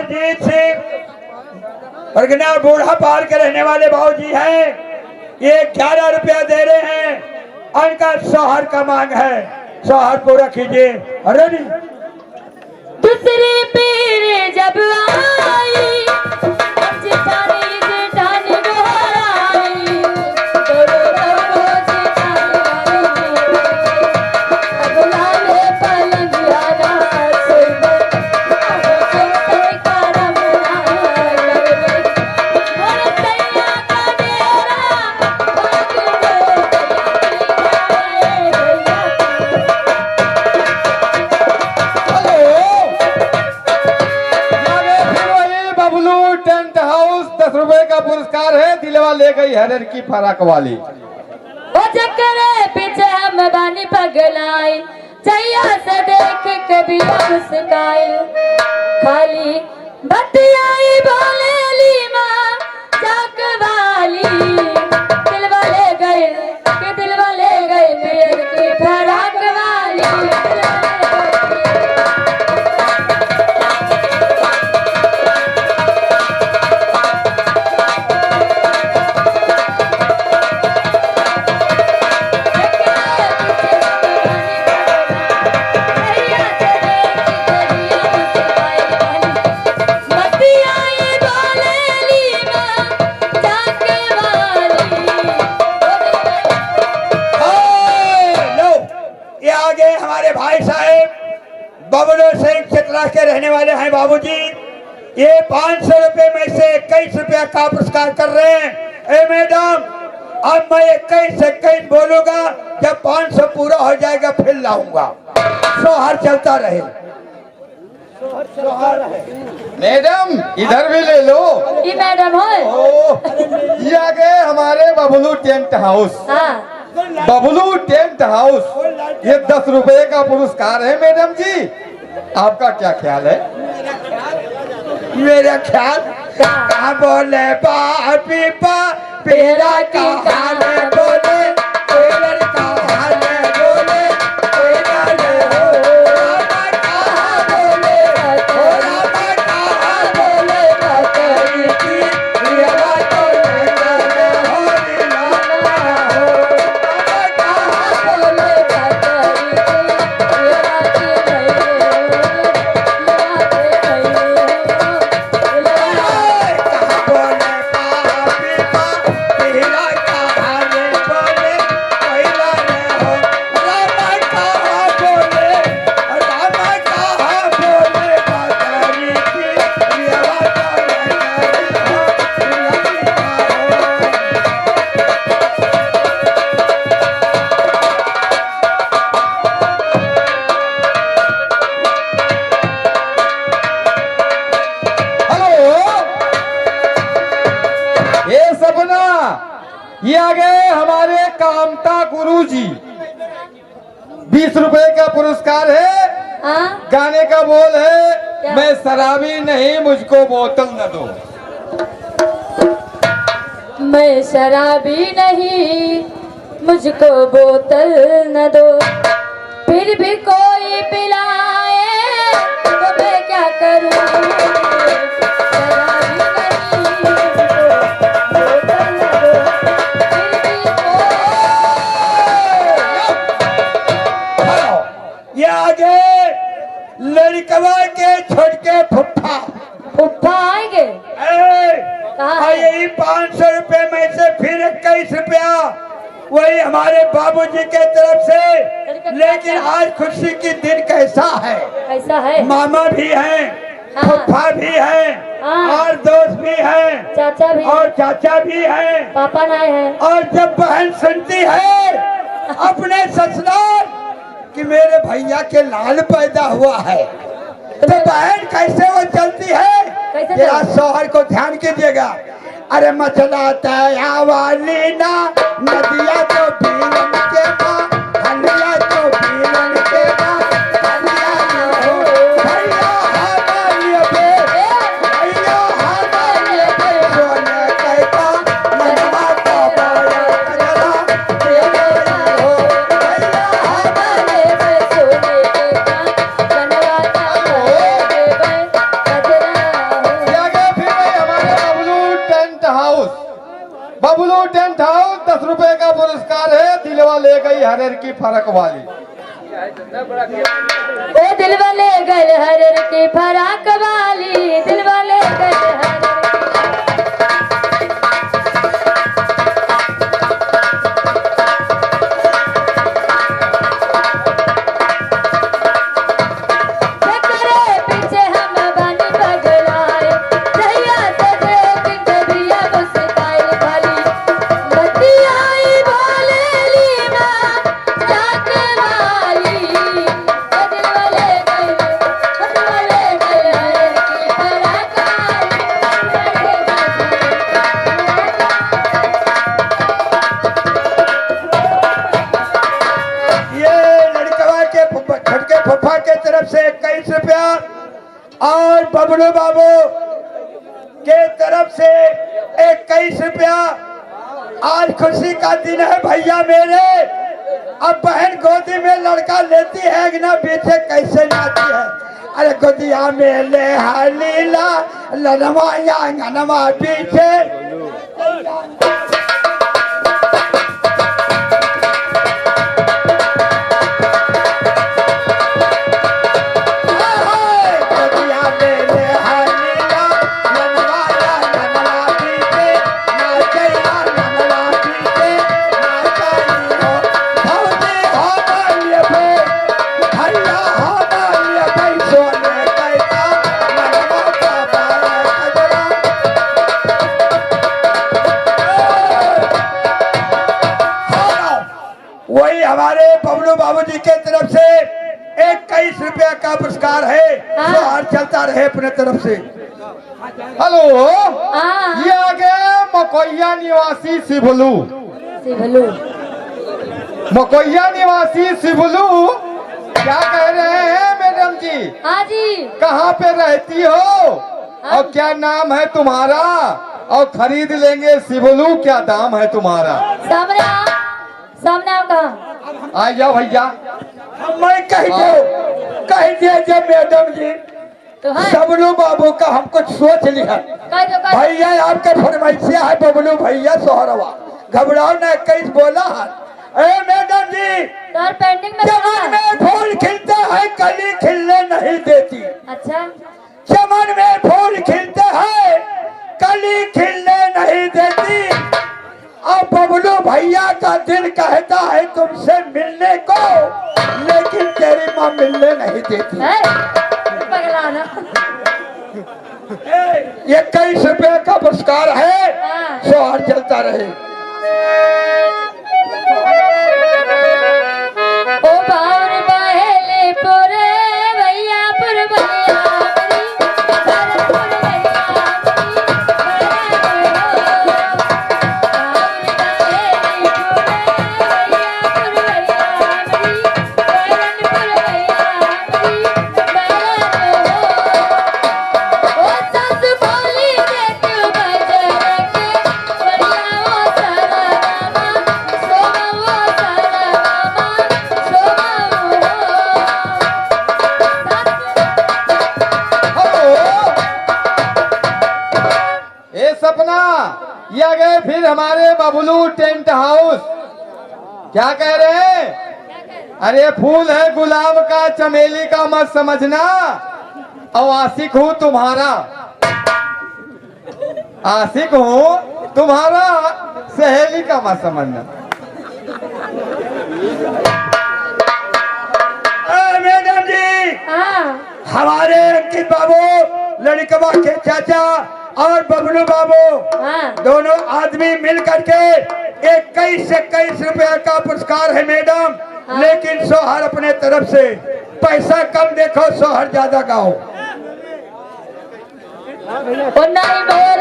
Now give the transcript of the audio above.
अजीत सिंह प्रज्ञा बूढ़ा पार के रहने वाले बाबूजी हैं। ये 11 रुपया दे रहे हैं। उनका शौहर का मांग है, शौहर पूरा कीजिए। अरे नहीं दूसरी पीर जब आई पुरस्कार है। दिलवा ले गई हरर की फराक वाली। ओ चक्कर पीछे हम बानी पगलाई चैया से देख कभी मुस्काए खाली बतियाई बोले ली माँ चाक वाली दिलवा ले गए कि दिलवा ले गए पियर की फराक वाली। बबलू सिंह चित्रा के रहने वाले हैं बाबूजी। ये 500 रुपए में से 21 रुपया का पुरस्कार कर रहे हैं। ए मैडम, अब मैं 21 बोलूंगा, जब 500 पूरा हो जाएगा फिर लाऊंगा। सोहर चलता रहे। मैडम इधर भी ले लो। ये मैडम हो ये आ गए हमारे बबलू टेंट हाउस। हाँ। बबलू टेंट हाउस, ये 10 रुपए का पुरस्कार है। मैडम जी आपका क्या ख्याल है? मेरा ख्याल कहाँ बोले पापी पा पेरा का हाल है बोले पेरर का हाल है बोले पेरर हो रामा कहाँ बोले हो रामा कहाँ बोले बकरी की रिवा तो नजर हो दिलाना हो रामा कहाँ बोले ये आ गए हमारे कामता गुरुजी। 20 रुपए का पुरस्कार है। हाँ? गाने का बोल है मैं शराबी नहीं मुझको बोतल न दो। मैं शराबी नहीं मुझको बोतल न दो फिर भी कोई पिलाए तो मैं क्या करूं। लड़कवा के छोटके फुफ्फा फुफ्फा आएंगे। यही 500 रुपए में से फिर 21 रुपया वही हमारे बाबूजी के तरफ से। लेकिन आज खुशी की दिन कैसा है? ऐसा है मामा भी हैं, फुफ्फा भी हैं, और दोस्त भी हैं, चाचा भी और चाचा भी हैं, पापा नाय है। और जब बहन सुनती है अपने ससुराल कि मेरे भैया के लाल पैदा हुआ है तो बहन कैसे वो चलती है? तेरा शौहर को ध्यान कीजिएगा। अरे मचलाता वाली ना नदिया तो बीलन के माँ हलिया तो बीलन के माँ हलिया हो भैया हमारे पे भैया हमारे पे बोले कहता मनवा का बाया कजला तेरे हो भैया हमारे पे सोने के बनवा का कजरा गई हरेर की फरक वाली। ओ दिल वाले गल हरर की फराक वाली, दिल वाले गल हरर से 21 रुपया और बबलू बाबू के तरफ से 21 रुपया। आज खुशी का दिन है भैया मेरे। अब बहन गोदी में लड़का लेती है कि ना पीछे कैसे नाती है। अरे गोदिया में ले लीला लनमा आंगनमा पीछे। वही हमारे बबलू बाबूजी के तरफ से 21 रुपया का पुरस्कार है। जो हर चलता रहे अपने तरफ से। हेलो, हाँ। ये आ गए मकोइया निवासी शिवलू। शिवलू, मकोइया निवासी शिवलू, क्या कह रहे हैं मैडम जी? हाँ जी। कहाँ पे रहती हो और क्या नाम है तुम्हारा? और खरीद लेंगे शिवलू, क्या दाम है तुम्हारा? सामने आओ, सामने आओ। कहाँ आ जाओ भैया। मैं कह दे मैडम जी। तो है बबलू बाबू का हम कुछ सोच लिया। भैया आपके फरमाइशिया है बबलू भैया सोहरवा। घबराओ ना, 21 बोला है। ए मैडम जी, तो पेंडिंग में चमन में फूल खिलते हैं, कली खिलने नहीं देती। अच्छा, चमन में फूल खिलते हैं, कली खिलने नहीं देती। अब बबलू भैया का दिल कहता है तुमसे मिलने को, लेकिन तेरी माँ मिलने नहीं देती। है पगला ना। 21 रुपये का पुरस्कार है। हाँ। सोहर चलता रहे। ओ बाउर बहेले पुरे भैया पुर भैया सपना, ये आ गए फिर हमारे बबलू टेंट हाउस। क्या कह रहे हैं? अरे फूल है गुलाब का, चमेली का मत समझना, और आशिक हूँ तुम्हारा। आशिक हूँ तुम्हारा, सहेली का मत समझना। मैडम जी, हाँ। हमारे अंकित बाबू, लड़कवा के चाचा और बबलू बाबू, हाँ। दोनों आदमी मिल करके 21 रुपया का पुरस्कार है मैडम। हाँ। लेकिन सोहर अपने तरफ से पैसा कम देखो, सोहर ज्यादा गाओ। नहीं